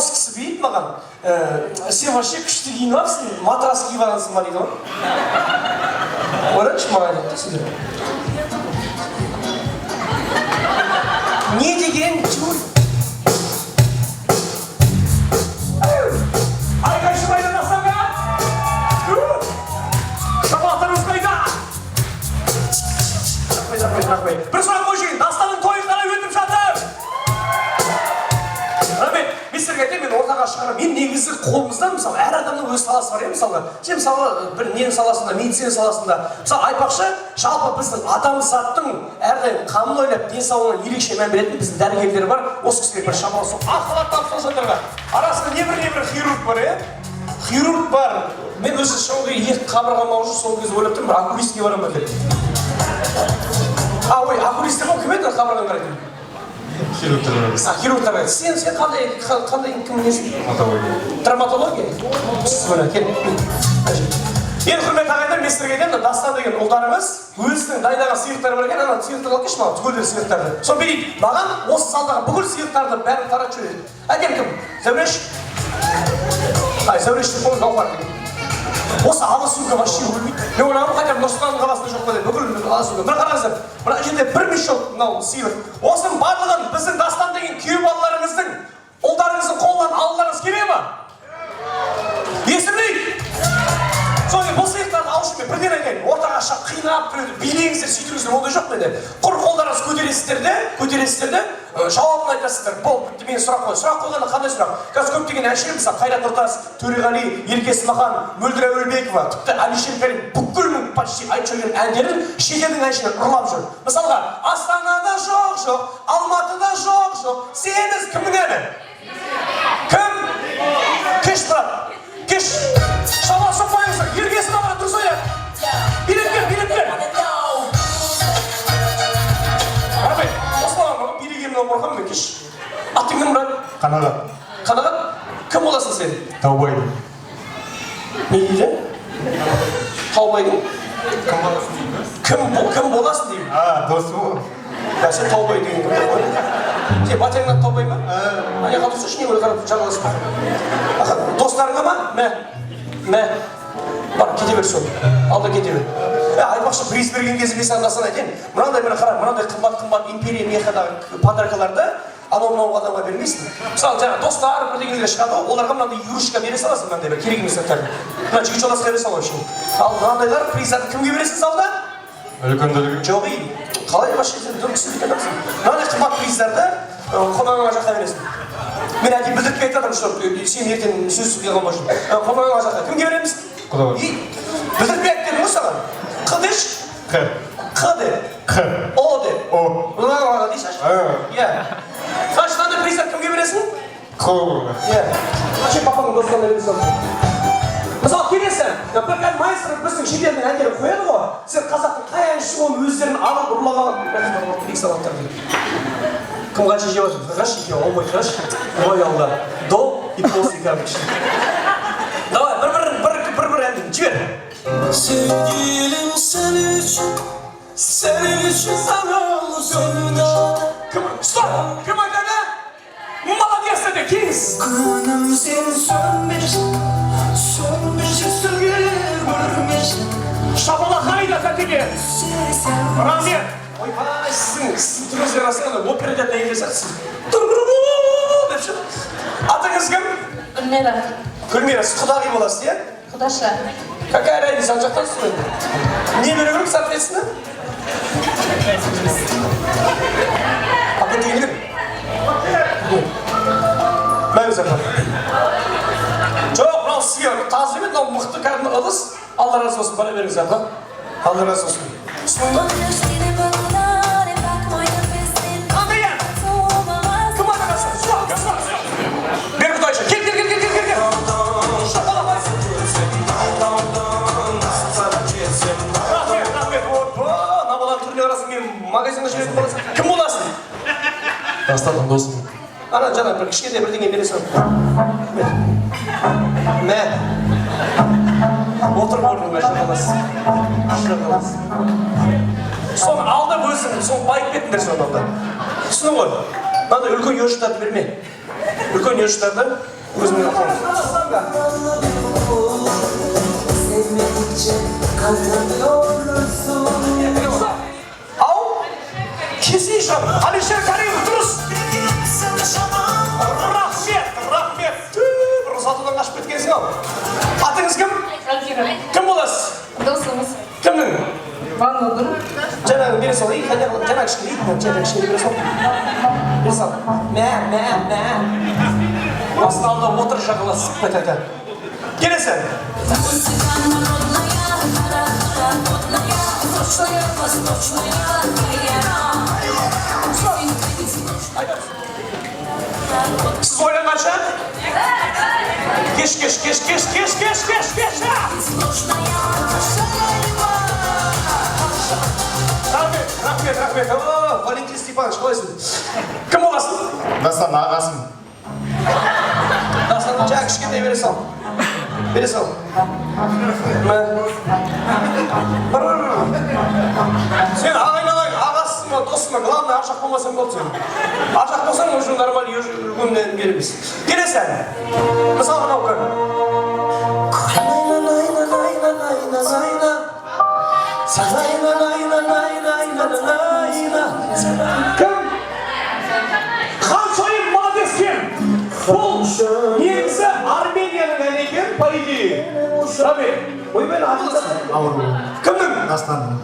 осы кісі дейді маған, сен вообще күшті киініп алыпсың, матрас киіп алғансың ба дейді ғой. Ойлаңызшы маған айтады сіздер. Не деген жүр? Айқайшы майдан асаға! Шапақтарыңыз қайда? Рахмет. Бір сұрақ қойшығын, Дастанның тойы қалай өтіп жатыр? Рахмет, мен сіздерге айтайын, мен ортаға шығарам. Мен негізі қолымыздан, мысалы, әр адамның өз саласы бар, мысалға. Сен мысалы, бір ненің саласында, медицина саласында. Мысалы, айтпақшы, жалпы біздің адамзаттың әрдайым қамын ойлап, денсаулығына ерекше мән беретін біздің дәрігерлер бар. Осы кісіге бір шамалы сол ақылат тапсырған жандарға. Арасында небір хирург бар, хирург бар. Мен өзі шоуға екі қабырғам ауырып, сол кезде ойлап тұрмын, бір окулистке барам ба деп. Ой, окулистер ғой, кім еді қабырғаны қарайтын? Хирургтар бар. Сен қандай кім несің? Травматология. Ең құрметті ағайындар, мен сіздерге айтайын, Дастан деген ұлдарымыз өзінің дайындаған сыйлықтары бар екен, ана сыйлықтарды алып келші маған, түгелдер сыйлықтарды. Соны берейін, маған осы залдағы бүкіл сыйлықтарды бәрін таратып жібереді. Әкем кім? Зәуреш? Зәуреш деп қойын Гаухар деген. Осы Аласуға вообще өлмейді. Мен ойлағанмын, хотя Нұрсұлтанның қаласында жоқ па деп, бүкіл Аласуға. Бір қараңыздар, мына жерде бір мешок мынау сыйлық. Осының барлығын біздің Дастан деген күйеу балаларыңыздың, ұлдарыңыздың қолынан алуларыңыз келе ма? Есімлейік! Соны бұл сыйлықтарды алушы мен бірден айтайын, ортаға шап қинап, билеңіздер, сөйтіңіздер, ондай жоқ менде. Құр қолдарыңыз көтересіздер де, жауабын айтасыздар. Бұл мен сұрақ қой. Сұрақ қойғанда қандай сұрақ? Қазір көптеген әншілер, мысалы Қайрат Нұртас, Төреғали, Ерке Смахан, Мөлдір Әуелбекова, тіпті Алишер Карим бүкіл почти айтып жүрген әндерін шетелдің әншілері ұрлап жүр. Мысалға, Астанада жоқ, Алматыда жоқ, сеніз кімнің әні? Кім? Кеш брат, кеш. Шамал соқпайыңыздар, Ерке Смахан дұрыс айтады. Билеп кел. Рахмет, осылаған ғой, билегеннен қорқам мен кеш. Аттың кім брат? Қанағат. Қанағат? Кім боласың сен? Таубайдың. Не дейді? Таубайдың? Кім боласың деймін? Досы ғой. Сен Таубай деген кім деп қойды? Сен батаңнан Таубай ма? Аяға тұрсыншы, не өлі қарап жағаласып бар. Достарыңа ма? Мә. Бар, кете бер сол. Алда кете бер. Айтпақшы, приз берген кезде мен саған Дастан айтайын. Мынандай бір қара, мынандай қымбат империя мехадағы подаркаларды анау адамға бермейсің. Мысалы, жаңа достар бірдеңелер шығады ғой, оларға мынандай юрышка бере саласың, мынандай бір керек емес заттарды. Мына жігіт жолдасқа бере салу үшін. Ал мынандайлар приздарды кімге бересің залда? Үлкендерге. Жоқ, қалай вообще сен дұрыс кісі дейтін адамсың. Мынандай қымбат приздарды қонағыңа жақта бересің. Мен әдейі білдіртпей айтып жатырмын, что сен ертең сөз қылған болсын. Қонағыңа жақта. Кімге береміз? Құдай. Білдіртпей айтып дедің ғой саған. Қ деш? Қ де. О де. Мынағыңа дейсің? Иә. Қашқанда приздарды кімге бересің? Қолға. Иә. Қашен папаның достарына бересің. Мысалы, келесің, бір кәді майыстыр біздің шетелдің әндері қояды ғой, сен қазақтың қай әншісі оның өздерін алып ұрлаған кім қанша жеп жатыр? Қарашы, екеуі алмай қарашы. Ой алда. До и после кәмінші. Давай, бір әндін, жібер. Sevgilim sen için sanal söndü. Стоп! Кім айтады? Молодец деді, кеңіз. Күнім сен сөнбешін сөлгер көрмешін. Шапалақ қайда тәтеге? Рахмет. Ойбай, сіздің түріңізге расында операда дәйелі сәтсіз. Деп шын. Атыңыз кім? Гүлмира. Гүлмира, сіз құдағи боласыз, иә? Құдаша. Какая разница, ал жақтансыз ғой? Не беру керек, соответственно? Апа дегенім? Мәуіз апа. Жоқ, мынау сізге тазы емес, мынау мықты кәдімгі ыдыс. Алла разы болсын, бара беріңіз апа. Алла разы болсын. Сұңғы? Қандай ән? Кім атағасы? Бер құдайша, кел. Шапалақ басын. Рахмет. Набалан түріне қарасын, мен магазинға жіберетін боласың. Кім боласың? Дастанның досым. Ана жаңа бір кішкентай бірдеңе бере сал. Мә. Отырып орныңа шақаласыз. Соны алдап өзің, соны байып кеттіңдер соны алда. Түсінің ғой. Мынандай үлкен ержықтарды берме. үлкен ештерді өзіме Sevmedikçe kazanıyorsun. ау кесейші Алишер Каримов дұрыс рахмет бір сатудан қашып кеткенсің ау атыңыз кім? Кім боласыз? Досымыз. Кімнің? Ваннудың. жаңағы бере сал жаңағы кішкене бере сал мә басын алда отыр жағаласыз келесі сіз ойланғанша кеш рахмет Валентин Степанович қалайсың кім боласың Дастан ағасым. дастан жаңа кішкентай бере сал сен ағайналайын ағасысың ба досың ба главное ашақ болмасаң болды сен ашақ болсаң уже нормально үлгеннен береміз келесі ән мысалы мынау кім хан шайып молодец кім бұл негізі арменияның әні екен по идее рахмет ойбай Ауру. кімнің Дастанның.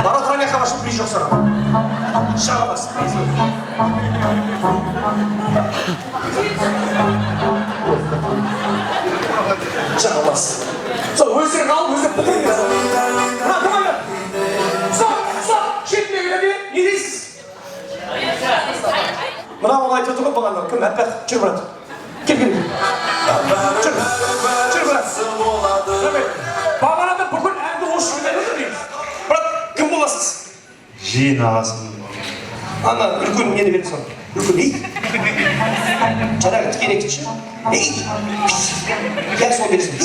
бар отырған жаққа басып бір жоқ саған шаға бас шаға бас сол өздерің алып өздерің бітіріңдер стоп шетіндегілерге не дейсіз мына ол айтып отыр ғой бағана кім әппақ жүр брат кел жүр брат бағанада бүкіл әнді осы жерде айтып отыр дейміз брат кім боласыз Жиын ағасым. ана үлкен нені беріп сал үлкен ей жаңағы тікенек ше ей иә сол бересің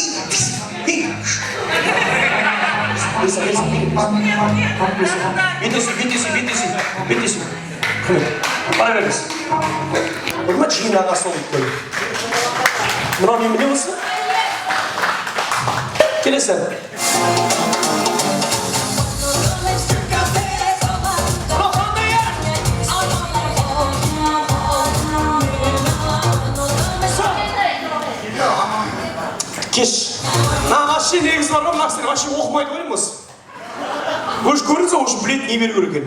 ей беттесің бара беріңіз ма жиын ағасы болып қой мынау немене осы келесі кеш вообще негізі бар ғой мына кісілер вообще оқымайды ғой осы уже көрдіңіз ғой уже біледі не беру керек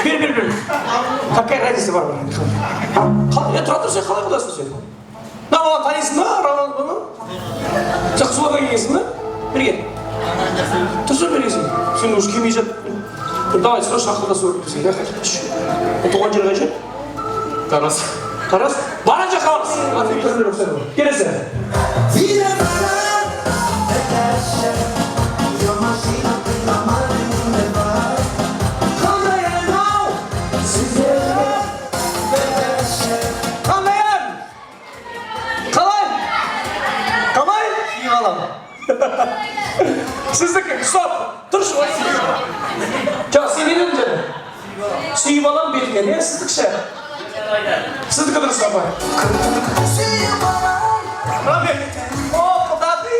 екенін бер какая разница бар тұра тұр сен қалай құдасың сен мына баланы танисың ба сен қызылордаға келгенсің ба бірге тұрсың бергенсің сен уже келмей жатып давай срочно ақылдасу керек сен туған жер қай жер тараз барған жаққа барасың келесі сіздікі стоп тұршы жаңа сен не дедің жаңа сүйіп алам бетіңе не сіздікі ше сіздікі дұрыс апай рахмет о құдағи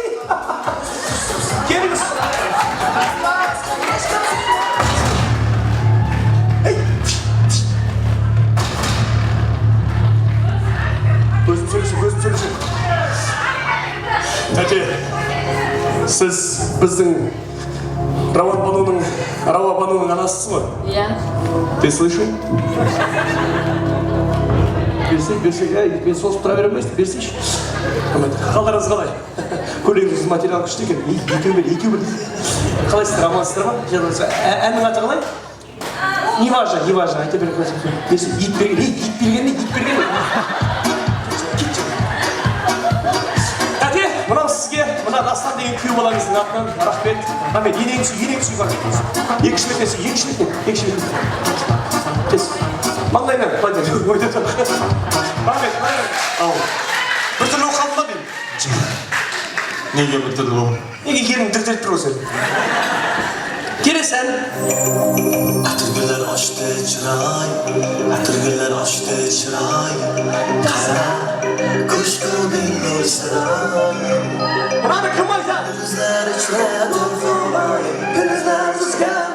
келіңіз өзім сөйлесем тәте сіз біздің Рауа Бануның анасысыз ғой? Иә. Ты слышал? Берсей, мен сосып тұра бере алмайсың, берсейші. Қалдарыңыз қалай? Көйлегіңіз материал күшті екен, екеу бір. Қалайсыздар, амансыздар ма? Әннің аты қалай? Не важно, айта бере қойсың. Берсей, ит берген. Мынау сізге, мына Дастан деген күйеу балаңыздың атынан рахмет. Енең сүй бар. Екі шілетен. Тез. Маңдайынан, қойды тұр. Рахмет. Бір түрлі қалды ма деймін? Неге бір түрлі ол? Неге ерің дір тұр осы? Келесен. Atırgılar açtı çıray, atırgılar açtı çıray. Kara, kuşku bir saray. Buranı kim ayta? Gözler içredi fulay, gözler rüzgar.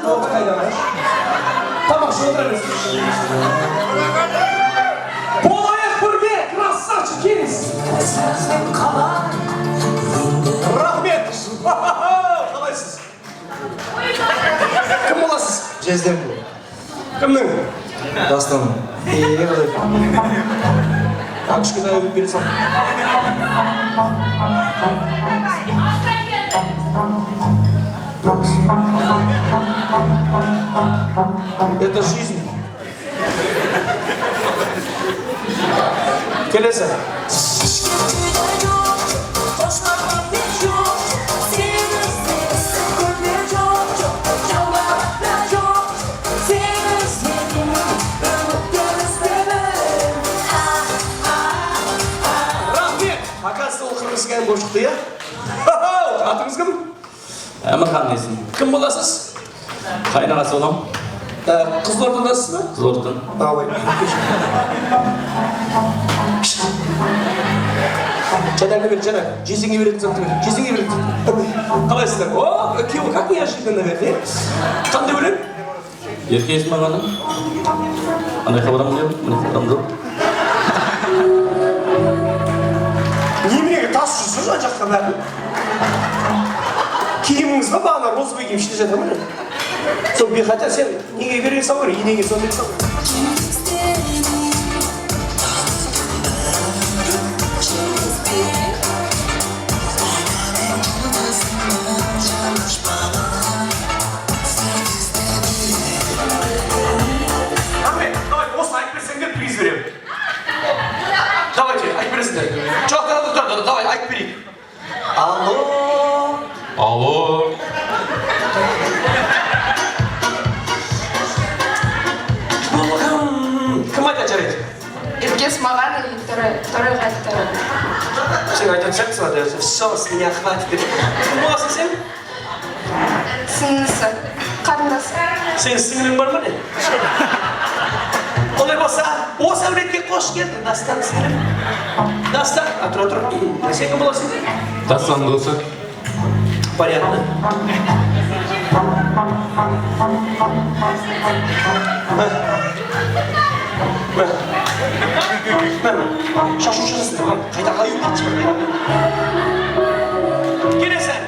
Tamam, şu oturarız. Bol ayak bürge, krasavчы, келес. Rahmet. Қалайсыз? Кім боласыз? Жездем бұл. Кімнің? Дастанның. Қалай? Кішкене өтіп бере сал. Это жизнь. Келесі. Оказывается, ол қырғызская болып шықты, иә? Атыңыз кім? Әмірхан дейсің. Кім боласыз? Қайнағасы болам. Қызылордадасыз ба? Қызылордадан. Давай. Жанарға бер, жанар. Жесеңе беретін затты бер. Жесеңе беретін. Қалайсыздар? О, күйеуі как неожиданно берді, қандай өлең? Ерке есім ағаны. Андай хабарам жоқ, міне хабарам жоқ. Неменеге тас жүрсіз жан жаққа бәрін? Киіміңіз ба бағана розовый киім іште жатыр ма? Сол бейхатя сен неге бере салу керек, енеге сол бере салу керек. Ахмет, давай осыны айтып берсеңдер, приз беремін. Давайте, айтып бересіңдер. Жоқ, тұрады, давай, айтып берейік. Алло. Алло. Кім айтады жарайды? Еркес маған и второй қайтты. Сен айтып жатсың ба, все, с меня хватит. Кім боласың сен? Сіңлісі, қарындасы. Сенің сіңлің бар ма не? Олай болса, осы әулетке қош келді, Дастан сіңлім. Дастан, тұр. Сен кім боласың? Дастан досы. Понятно. Шашу шығысың тұрған, қайта қалай өтіп келесің.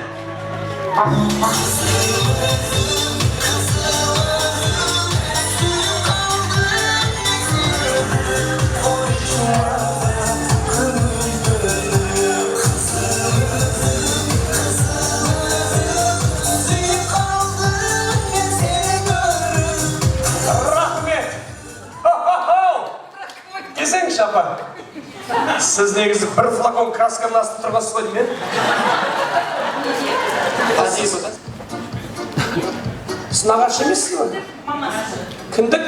Келсеңші апа. Сіз негізі бір флакон красканың астында тұрғансыз ғой деймін. Сіз нағашы емессіз ба? Мамасы. Кіндік?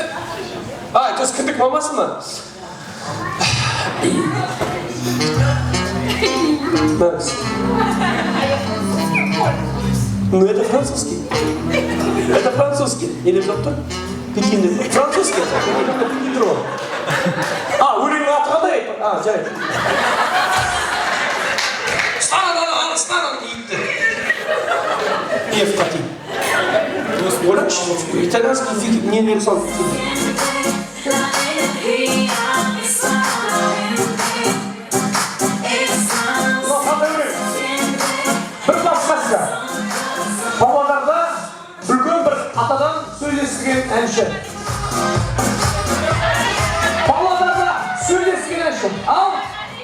Төс кіндік мамасы ма? Ну, это французский. Это французский. Или что-то? Пекин. Французский это. Пекин. Өлеңнің аты қандай? Жарайды. Станан кейіпті. Евтахи. Ойлаңшы, итальянский фиг, не нарисован. Бір басқасы. Павлодарда үлкен бір атадан сөйлескен әнші. Söyleskin aşkım. Al.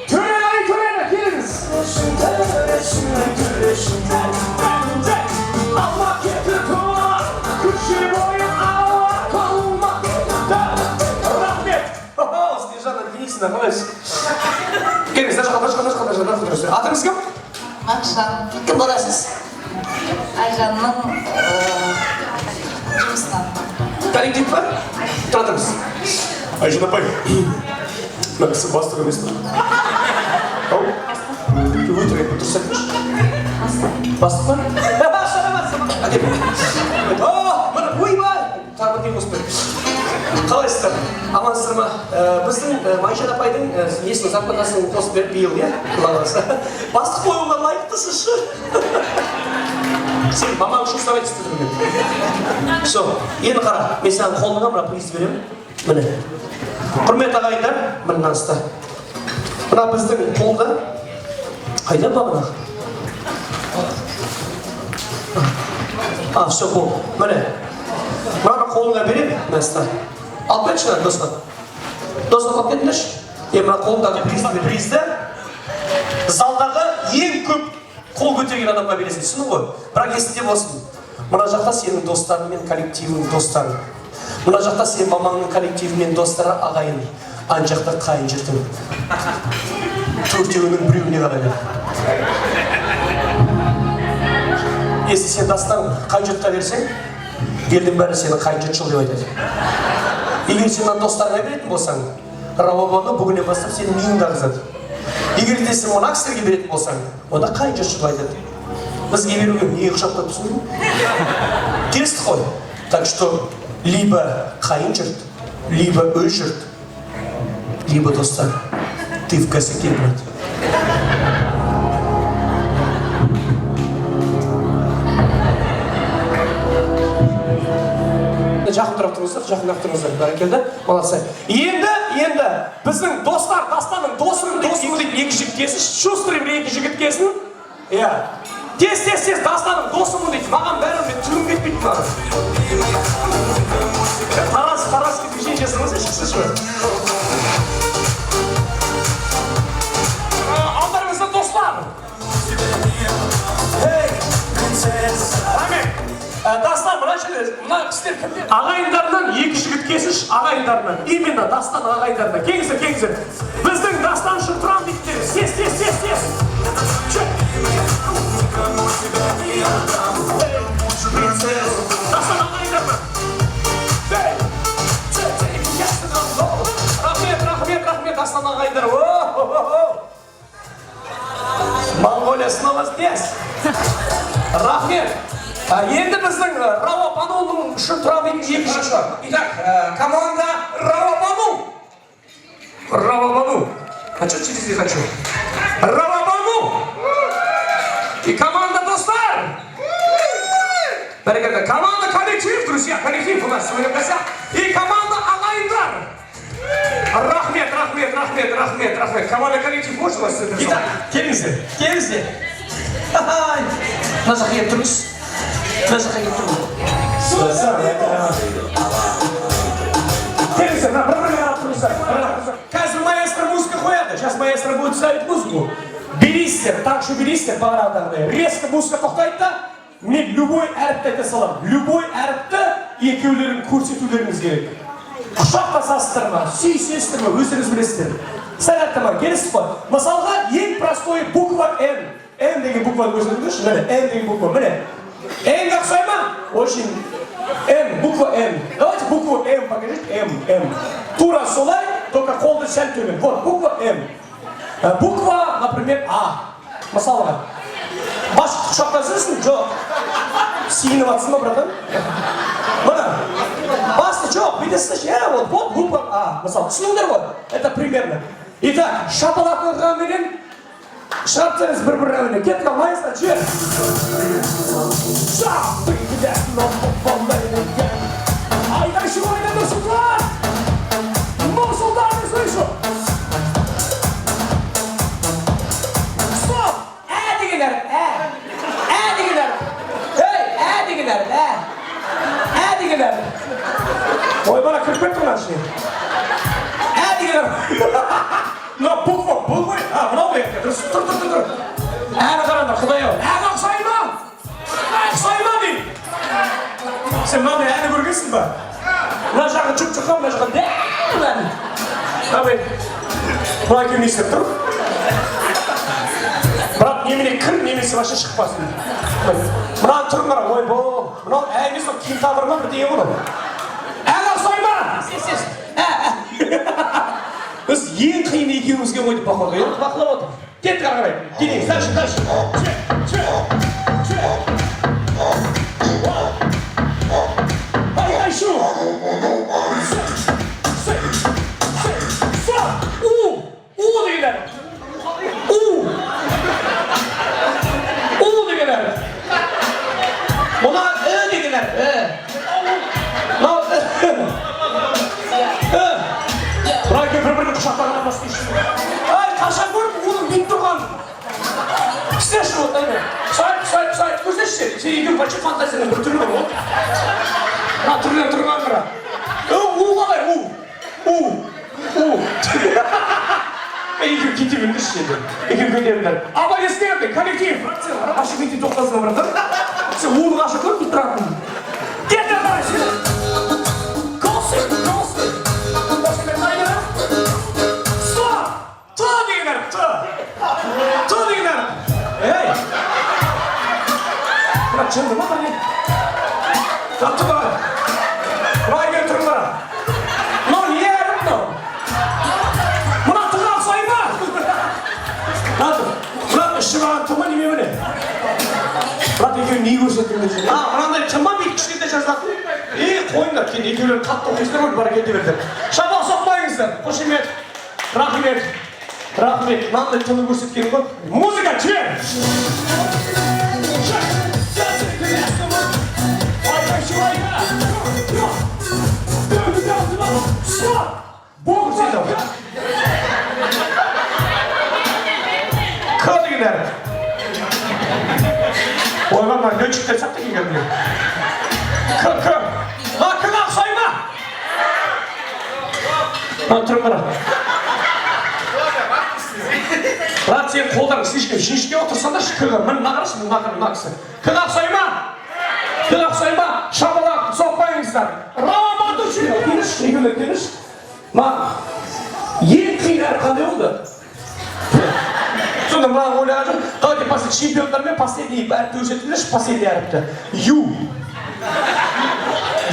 Törene geliriz. Allah getir tuğla. Kuşu boyun Allah kalmak. Rahmet. Снежана Денисовна, қалайсыз? Келіңіз, қашқа. Атыңыз кім? Ақшан. Кім боласыз? Айжанның жұмысынан. Коллектив па? Тұра тұрыңыз. Айжан апай. Мына кісі бастық емес па? Ау? Өтірік айтып тұрсаңызшы. Бастық па? Әдемі. трамвей қосып берді. Қалайсыздар? Амансыздар ма? Біздің Майшан апайдың несін зарплатасын қосып беріп биыл, иә? Бастық қоюға лайықтысызшы. Сен мамаң үшін ұстап айтып тұрмын. Все, енді қара, мен саған қолыңа мына приз беремін. Міне. Құрметті ағайындар, мына ұста. Мына біздің қолда. Қайда бағына? Все, бұл. Міне. Мына қолыңа беремін, мына ұста. Алып кетші, достар. Достар, алып кетіңдерші. Мына қолындағы призді залдағы ең көп қол көтерген адамға бересің, түсінің ғой. Бірақ есінде болсын. Мына жақта сенің достарың мен коллективің достарың. Мына жақта сен мамаңның коллективі мен достары ағайын. Ан жақта қайын жұртың. Төртеуінің біреуіне қарай. Если сен дастан қайын жұртқа берсең, елдің бәрі сені қайын жұртшыл деп айтады. Егер сен достарыңа беретін болсаң, Равабаны бүгіннен бастап сенің миыңды ағызады. Егер де сен мына кісілерге беретін болсаң, онда қайын жұртшыл айтады. Бізге беруге не құшақтап түсіндің? Терістік қой. Так что, либо қайын жұрт, либо өз жұрт, либо достар. Ты в косяке, брат. Жақын тұрыңыздар, бәрекелді. Молодцы. Енді біздің достар, Дастанның досын деп екі жігіт кесін, Шустрым екі жігіт кесін. Тез, Дастанның досымын дейді. Маған бәрін түгім кетпейді маған. Тарас кетіп жеңшесіңіз, шықсыз ғой. Алдарыңызда достар. Дастан, мына кісілер кімдер? Ағайындарынан екі жігіт кесіш, ағайындарынан. Именно Дастан ағайындарынан. Кеңіздер. Біздің Дастан үшін тұрам дейттер. Сес. Дастан ағайындарынан. Рахмет, Дастан ағайындар. Монголия снова здесь. Рахмет. Енді біздің Равабанулың үшін тұрамын екі жігіт. Итак, команда Равабану. А что через них хочу? Равабану. И команда достар. Команда коллектив, друзья. Коллектив у нас сегодня в гостях. И команда ағайындар. Рахмет. Команда коллектив может у вас? Итак, келіңіздер. Мына жаққа келіп тұрыңыз. Қазір маэстро музыка қояды. Сейчас маэстро будет ставить музыку. Берейсіздер, так что берейсіздер бағарадағыдай. Резко музыка тоқтайды да, мен любой әріпті айта саламын. Любой әріпті екеулерін көрсетулеріңіз керек. Құшақтасасыздар ма, сүйісесіздер ма, өздеріңіз білесіздер. Сәлетті ма, келесіз ба? Мысалға, ең простой буква Н. Н деген букваны көрсетіңізші, міне, Н деген буква, міне. Н ұқсай ма? Очень. М, буква М. Давайте букву М покажите. М. Тура солай, только қолды сәл төмен. Вот, буква М. Буква, например, А. Мысалға. Баш құшақтасызсың? Жоқ. Сиініп атсың ба, братан? Мына. Басты жоқ, бүйтесіз. Вот буква А. Мысалы, түсініңдер ғой? Это примерно. Итак, шапалақыңға менен шарттарыңыз бір-біріне. Кет қалмайсыздар, жер. Айдай шу, айдай Нұрсұлтан! Нұрсұлтан, не слышу! Стоп! Деген әріп, деген әріп. Эй, деген әріп. Ой, бана кіріп кетті мұнан ішіне. Деген әріп. Мына буква, бұл ғой. Мынау ғой. Тұр. Әрі қараңдар, құдай-ау. Әрі ұқсай ма? Дейді. Сен мынандай әні көргенсің ба? Мына жағы жұп-жұқа, мына жағы дәм әні. Мына екеуін естіп тұр. Бірақ немене кір, немесе вообще шықпасын. Мынаны тұрыңдар, ой бол. Мынау әймес ол кейін табырма бірдеңе ғой. Әрі ұқсай ма? Біз ең қиын екеуімізге қойдық бақылауды. Бақылау отыр. Кет қарай. Келейік, дальше. Айдай шу! Mına degiler. Bırak bir kuşaklarına bastı işte. Ay taşak vur oğlum bin durgan. İşte şu evet. Say gözde işte. Şey gün başı fantezinin bir türlü var o. Hatırlıyor durgan bırak. U var U. İki gün gitti bir işte. İki gün devler. Ama istedim. Kolektif. Aşık gitti toplasına bıraktım. Sen U'nu aşıklık tutturakın. Getir bana şimdi. Kalsın. Hey! Bırak canım bak hani. Tatlı bana. Buraya götürün bana. Lan niye yarım da? Buna tıkak sayma. Nasıl? Bırak ışığa tımın gibi mi ne? Bırak iki gün neyi görsettirmeyecek? Ha, bana da tımın bir kişi gideceğiz lan. İyi koyun da kendi iki gün katlı okuyuzlar ol bana gidiverdi. Şabak sokmayınızlar. Hoşumet. Rahmet. Lan da tımı görsetkenim var. Müzika çiğ. Bol şey de var. Kıladı gider. Oyman var, ne çıktı saklı ki gelmiyor. Kı. Ha kınak sayma. Ha turun bana. Bırak sen koldan şişke otursan da şıkkıgın. Ben nağırısın, nağırsın. Kınak sayma. Şabalak, sokmayınızlar. Ramat uçuyor. Deniz. Ma, yetkiler kanı oldu. Sonra ben oynayacağım. Hadi pası şampiyonlar последний görüşetilir, последний yaptı. You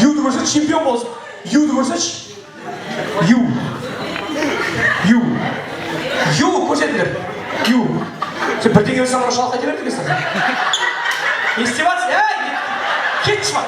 görüşet şampiyon olsun. You görüşetilir. Sen bir tek insan şalka girebilir misin? İstivat, hey! Gitme.